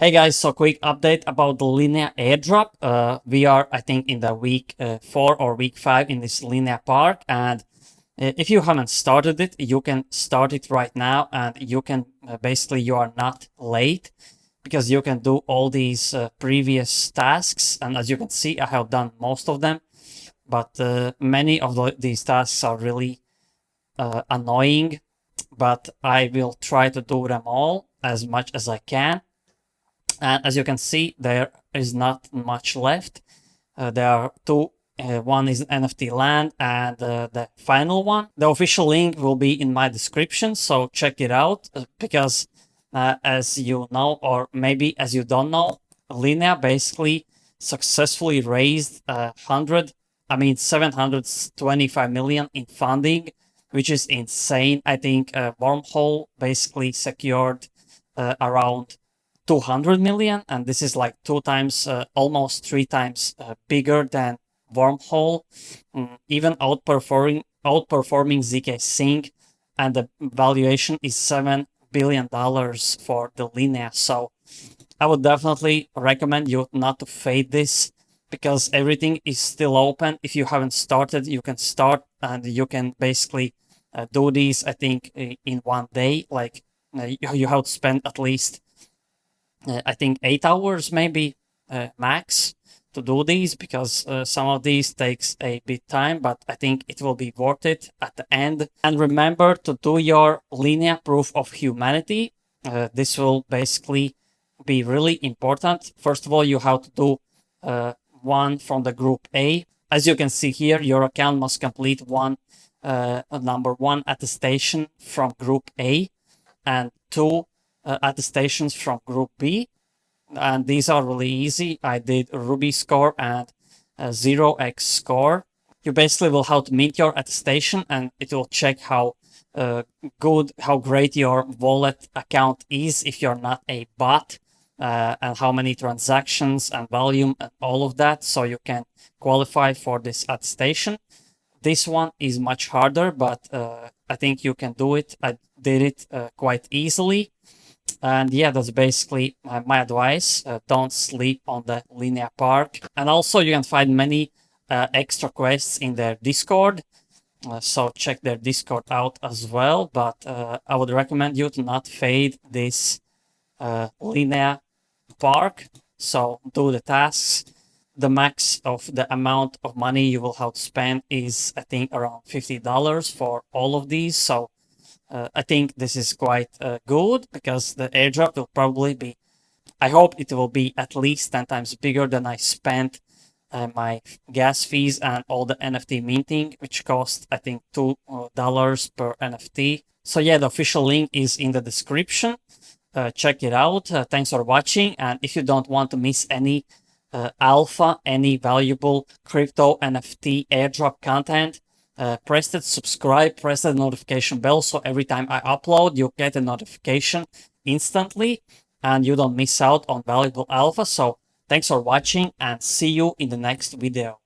Hey guys, so quick update about the Linea Airdrop. We are, I think, in the week 4 or week 5 in this Linea Park, and if you haven't started it, you can start it right now, and you can basically you are not late because you can do all these previous tasks, and as you can see, I have done most of them, but many of these tasks are really annoying, but I will try to do them all as much as I can. And as you can see, there is not much left. There are two. One is NFT land and the final one. The official link will be in my description, so check it out because as you know, or maybe as you don't know, Linea basically successfully raised 725 million in funding, which is insane. I think Wormhole basically secured around 200 million, and this is like almost three times bigger than Wormhole, even outperforming ZK Sync, and the valuation is $7 billion for the Linea. So I would definitely recommend you not to fade this because everything is still open. If you haven't started, you can start and you can basically do these, I think, in one day. Like you have to spend at least I think 8 hours maybe max to do these because some of these takes a bit time, but I think it will be worth it at the end. And remember to do your Linea proof of humanity. This will basically be really important. First of all, you have to do one from the group A. As you can see here, your account must complete number one attestation from group A and two attestations from group B, and these are really easy. I did Ruby score and 0x score. You basically will have to mint your attestation, and it will check how great your wallet account is if you're not a bot, and how many transactions and volume and all of that, so you can qualify for this attestation. This one is much harder, but I think you can do it. I did it quite easily. And yeah, that's basically my advice. Don't sleep on the Linea Park. And also you can find many extra quests in their Discord. So check their Discord out as well. But I would recommend you to not fade this Linea Park. So do the tasks. The max of the amount of money you will have to spend is, I think, around $50 for all of these. So I think this is quite good because the airdrop will probably be, I hope it will be at least 10 times bigger than I spent my gas fees and all the NFT minting, which cost, I think, $2 per NFT. So yeah, the official link is in the description. Check it out. Thanks for watching. And if you don't want to miss any alpha, any valuable crypto NFT airdrop content, press that subscribe, press that notification bell, so every time I upload, you get a notification instantly and you don't miss out on valuable alpha. So thanks for watching and see you in the next video.